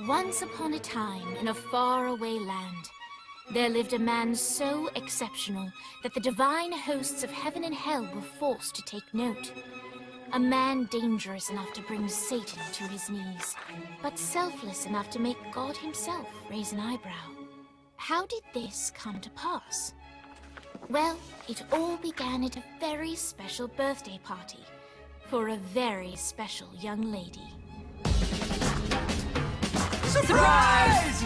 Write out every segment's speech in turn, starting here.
Once upon a time, in a faraway land, there lived a man so exceptional that the divine hosts of heaven and hell were forced to take note. A man dangerous enough to bring Satan to his knees, but selfless enough to make God himself raise an eyebrow. How did this come to pass? Well, it all began at a very special birthday party for a very special young lady. Surprise!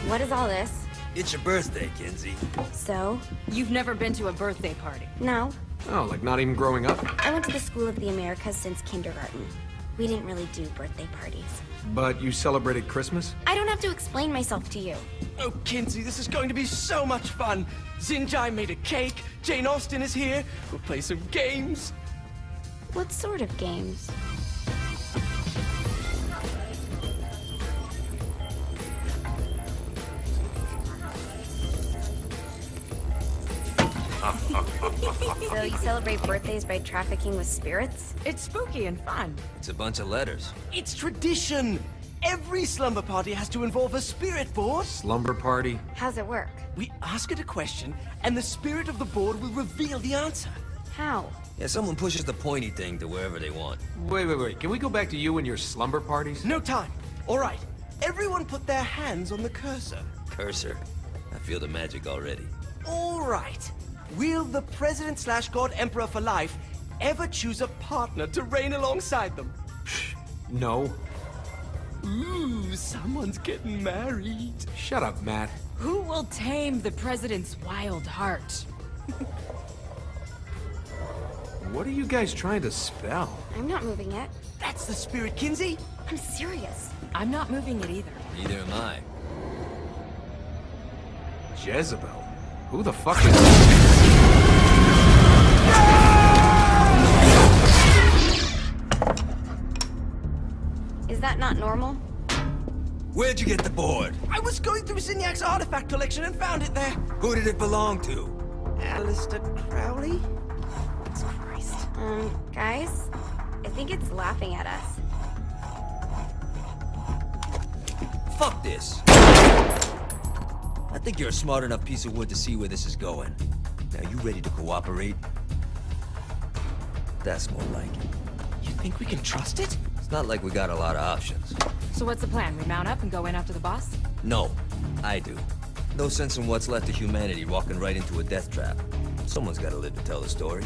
What is all this? It's your birthday, Kinsey. So? You've never been to a birthday party? No. Oh, like not even growing up? I went to the School of the Americas since kindergarten. We didn't really do birthday parties. But you celebrated Christmas? I don't have to explain myself to you. Oh, Kinsey, this is going to be so much fun. Xinjai made a cake, Jane Austen is here, we'll play some games. What sort of games? So you celebrate birthdays by trafficking with spirits? It's spooky and fun. It's a bunch of letters. It's tradition. Every slumber party has to involve a spirit board. Slumber party? How's it work? We ask it a question, and the spirit of the board will reveal the answer. How? Yeah, someone pushes the pointy thing to wherever they want. Wait. Can we go back to you and your slumber parties? No time. All right. Everyone put their hands on the cursor. Cursor. I feel the magic already. All right. Will the President/God Emperor for life ever choose a partner to reign alongside them? No. Ooh, someone's getting married. Shut up, Matt. Who will tame the president's wild heart? What are you guys trying to spell? I'm not moving it. That's the spirit, Kinsey. I'm serious. I'm not moving it either. Neither am I. Jezebel? Who the fuck is... Is that not normal? Where'd you get the board? I was going through Zinniak's artifact collection and found it there. Who did it belong to? Alistair Crowley? Christ. Guys? I think it's laughing at us. Fuck this. I think you're a smart enough piece of wood to see where this is going. Now, you ready to cooperate? That's more like it. You think we can trust it? It's not like we got a lot of options. So what's the plan? We mount up and go in after the boss? No, I do. No sense in what's left of humanity walking right into a death trap. Someone's gotta live to tell the story.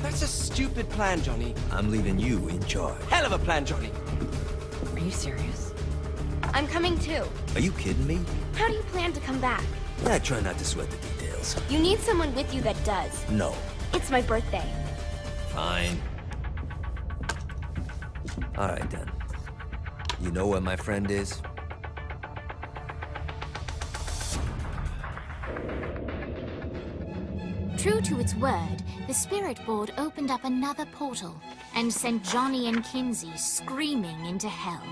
That's a stupid plan, Johnny. I'm leaving you in charge. Hell of a plan, Johnny. Are you serious? I'm coming too. Are you kidding me? How do you plan to come back? I try not to sweat the details. You need someone with you that does. No. It's my birthday. Fine. Alright then. You know where my friend is? True to its word, the spirit board opened up another portal and sent Johnny and Kinsey screaming into hell.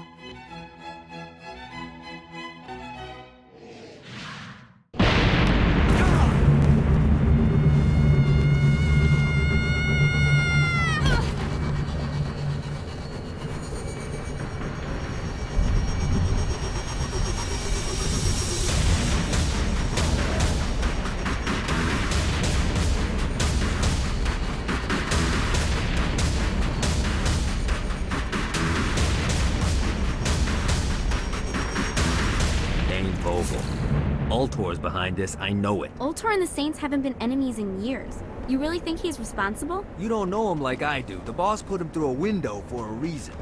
Ultor's behind this, I know it. Ultor and the Saints haven't been enemies in years. You really think he's responsible? You don't know him like I do. The boss put him through a window for a reason.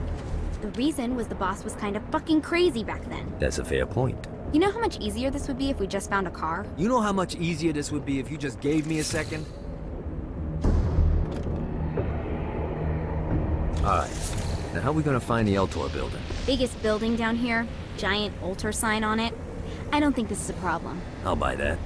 The reason was the boss was kind of fucking crazy back then. That's a fair point. You know how much easier this would be if we just found a car? You know how much easier this would be if you just gave me a second? Alright. Now how are we gonna find the Eltor building? Biggest building down here, giant Ultor sign on it. I don't think this is a problem. I'll buy that.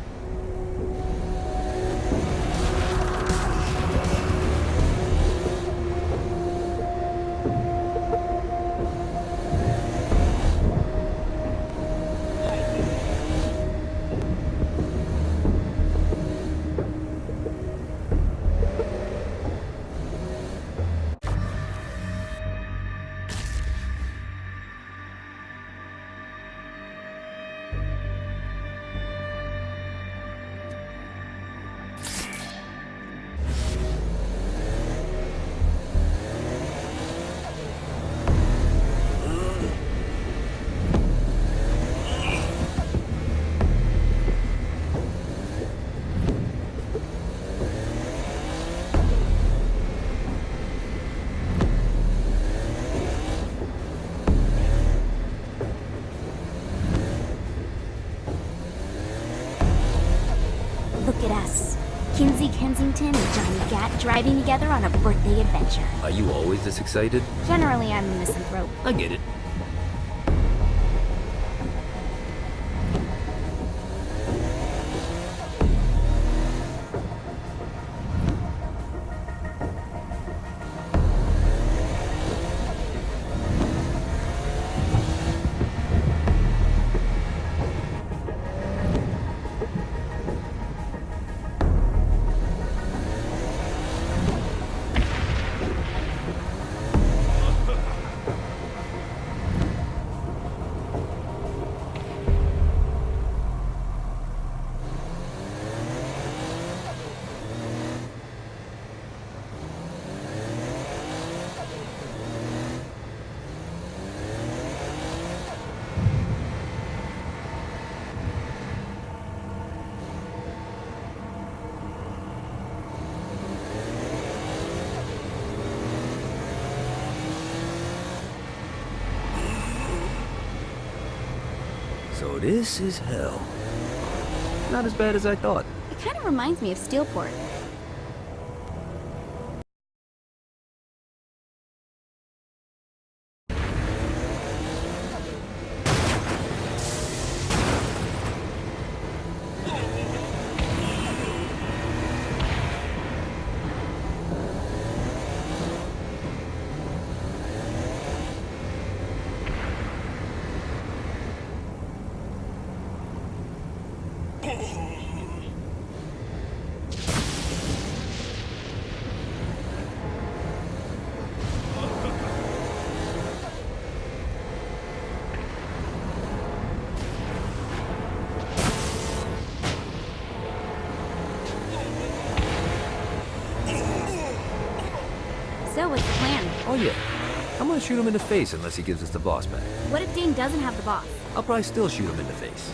Kensington and Johnny Gat driving together on a birthday adventure. Are you always this excited? Generally, I'm a misanthrope. I get it. So this is hell. Not as bad as I thought. It kind of reminds me of Steelport. So, what's the plan? Oh yeah. I'm gonna shoot him in the face unless he gives us the boss back. What if Dane doesn't have the boss? I'll probably still shoot him in the face.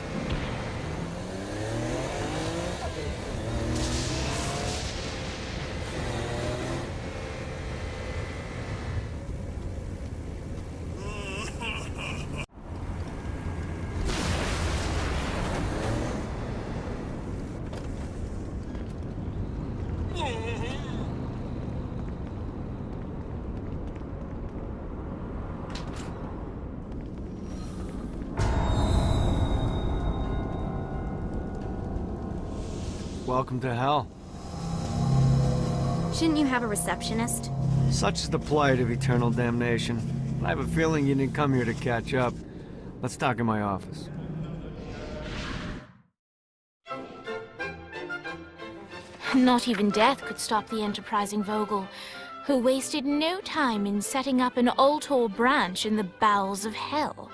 Welcome to hell. Shouldn't you have a receptionist? Such is the plight of eternal damnation. I have a feeling you didn't come here to catch up. Let's talk in my office. Not even death could stop the enterprising Vogel, who wasted no time in setting up an Ultor branch in the bowels of hell.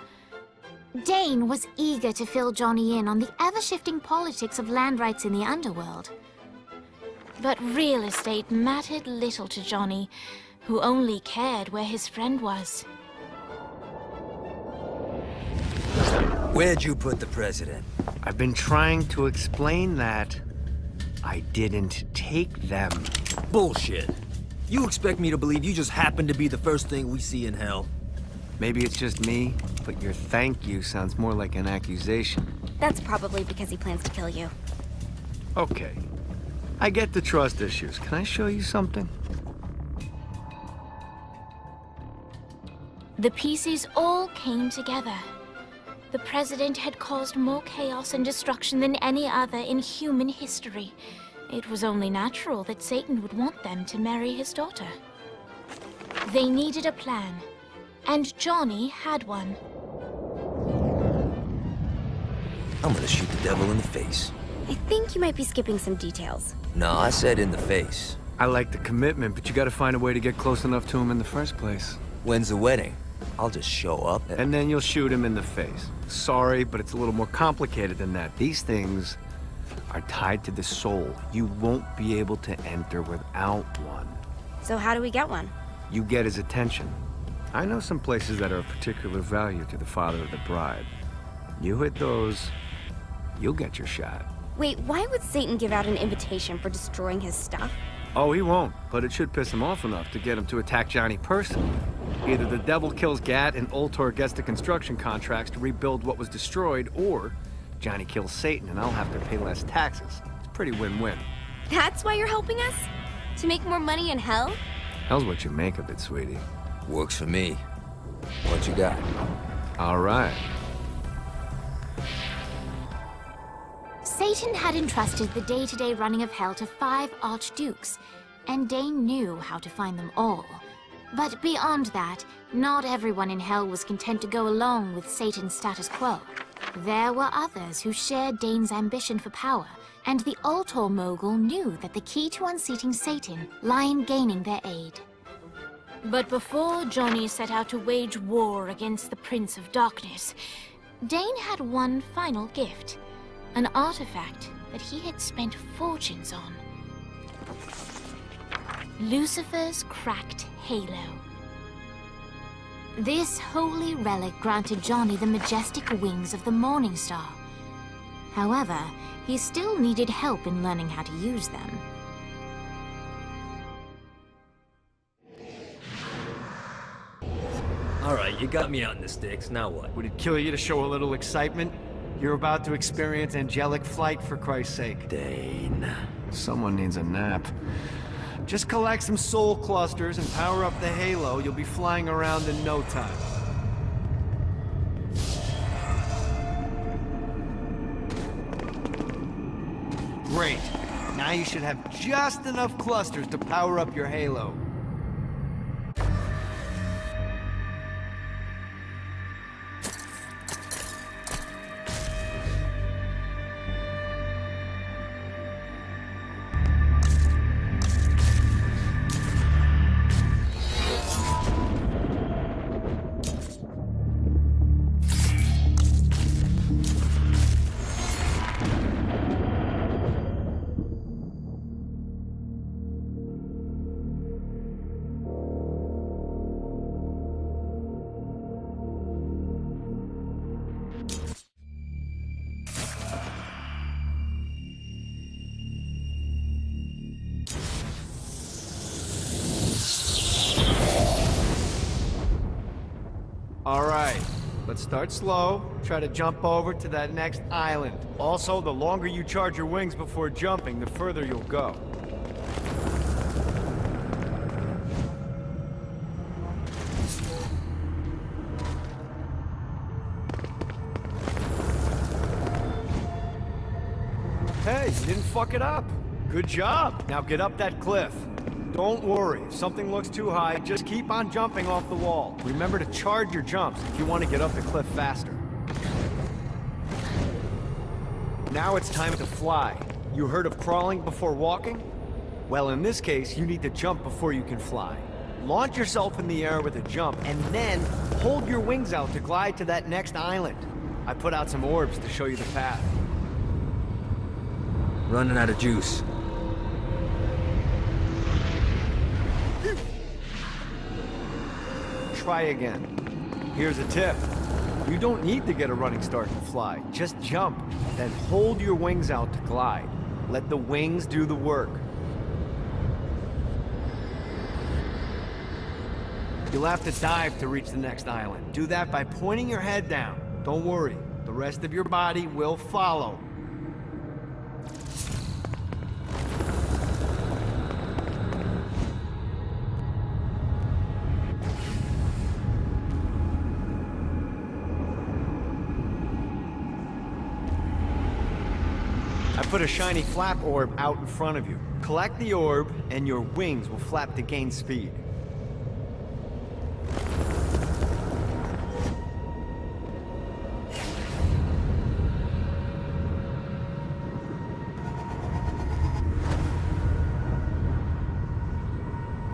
Dane was eager to fill Johnny in on the ever-shifting politics of land rights in the underworld. But real estate mattered little to Johnny, who only cared where his friend was. Where'd you put the president? I've been trying to explain that. I didn't take them. Bullshit. You expect me to believe you just happened to be the first thing we see in hell? Maybe it's just me, but your thank you sounds more like an accusation. That's probably because he plans to kill you. Okay. I get the trust issues. Can I show you something? The pieces all came together. The president had caused more chaos and destruction than any other in human history. It was only natural that Satan would want them to marry his daughter. They needed a plan. And Johnny had one. I'm gonna shoot the devil in the face. I think you might be skipping some details. No, I said in the face. I like the commitment, but you gotta find a way to get close enough to him in the first place. When's the wedding? I'll just show up And then you'll shoot him in the face. Sorry, but it's a little more complicated than that. These things are tied to the soul. You won't be able to enter without one. So how do we get one? You get his attention. I know some places that are of particular value to the father of the bride. You hit those, you'll get your shot. Wait, why would Satan give out an invitation for destroying his stuff? Oh, he won't, but it should piss him off enough to get him to attack Johnny personally. Either the devil kills Gat and Ultor gets the construction contracts to rebuild what was destroyed, or Johnny kills Satan and I'll have to pay less taxes. It's pretty win-win. That's why you're helping us? To make more money in hell? Hell's what you make of it, sweetie. Works for me. What you got? All right. Satan had entrusted the day-to-day running of Hell to 5 archdukes, and Dane knew how to find them all. But beyond that, not everyone in Hell was content to go along with Satan's status quo. There were others who shared Dane's ambition for power, and the Ultor mogul knew that the key to unseating Satan lay in gaining their aid. But before Johnny set out to wage war against the Prince of Darkness, Dane had one final gift. An artifact that he had spent fortunes on. Lucifer's cracked halo. This holy relic granted Johnny the majestic wings of the Morning Star. However, he still needed help in learning how to use them. Alright, you got me out in the sticks, now what? Would it kill you to show a little excitement? You're about to experience angelic flight, for Christ's sake. Dane. Someone needs a nap. Just collect some soul clusters and power up the halo. You'll be flying around in no time. Great. Now you should have just enough clusters to power up your halo. All right, let's start slow. Try to jump over to that next island. Also, the longer you charge your wings before jumping, the further you'll go. Hey, you didn't fuck it up. Good job. Now get up that cliff. Don't worry, if something looks too high, just keep on jumping off the wall. Remember to charge your jumps if you want to get up the cliff faster. Now it's time to fly. You heard of crawling before walking? Well, in this case, you need to jump before you can fly. Launch yourself in the air with a jump, and then hold your wings out to glide to that next island. I put out some orbs to show you the path. Running out of juice. Try again. Here's a tip. You don't need to get a running start to fly. Just jump, then hold your wings out to glide. Let the wings do the work. You'll have to dive to reach the next island. Do that by pointing your head down. Don't worry, the rest of your body will follow. I put a shiny flap orb out in front of you. Collect the orb, and your wings will flap to gain speed.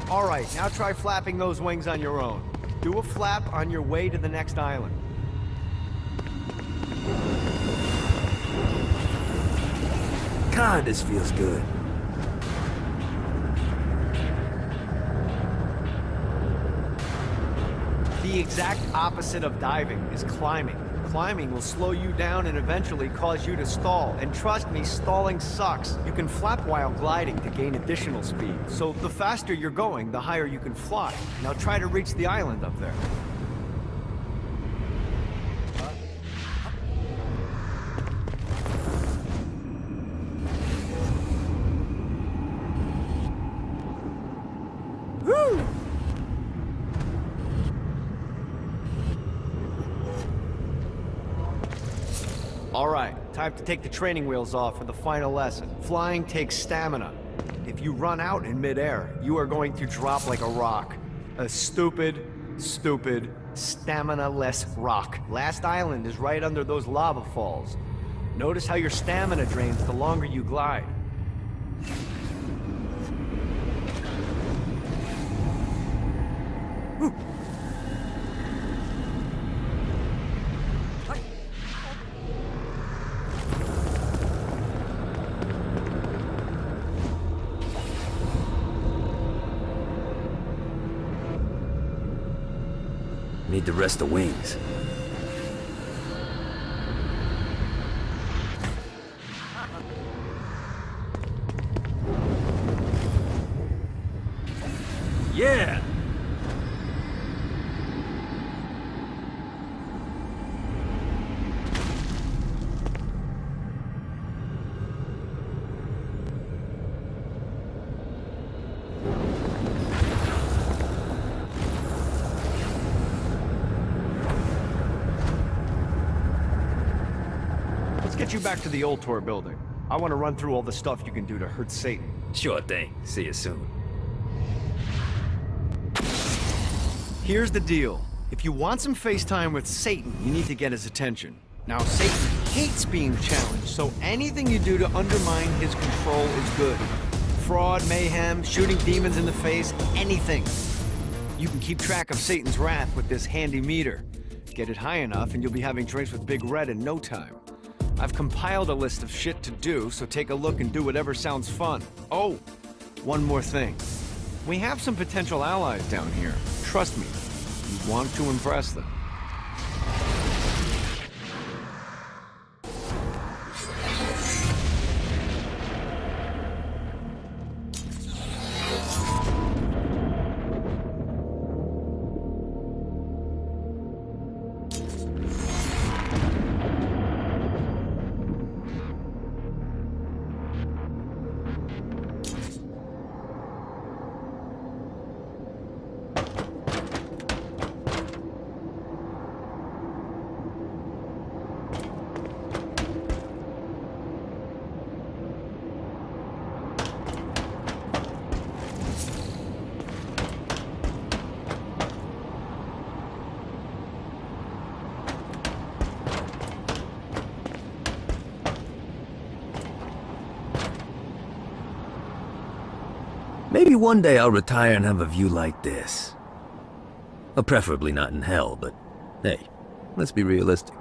All right, now try flapping those wings on your own. Do a flap on your way to the next island. God, this feels good. The exact opposite of diving is climbing. Climbing will slow you down and eventually cause you to stall. And trust me, stalling sucks. You can flap while gliding to gain additional speed. So the faster you're going, the higher you can fly. Now try to reach the island up there. Alright, time to take the training wheels off for the final lesson. Flying takes stamina. If you run out in midair, you are going to drop like a rock. A stupid, stamina-less rock. Last island is right under those lava falls. Notice how your stamina drains the longer you glide. Need to rest the wings. Yeah! Let's get you back to the old tour building. I want to run through all the stuff you can do to hurt Satan. Sure thing. See you soon. Here's the deal. If you want some FaceTime with Satan, you need to get his attention. Now, Satan hates being challenged, so anything you do to undermine his control is good. Fraud, mayhem, shooting demons in the face, anything. You can keep track of Satan's wrath with this handy meter. Get it high enough and you'll be having drinks with Big Red in no time. I've compiled a list of shit to do, so take a look and do whatever sounds fun. Oh, one more thing. We have some potential allies down here. Trust me, you want to impress them. Maybe one day I'll retire and have a view like this. Well, preferably not in hell, but hey, let's be realistic.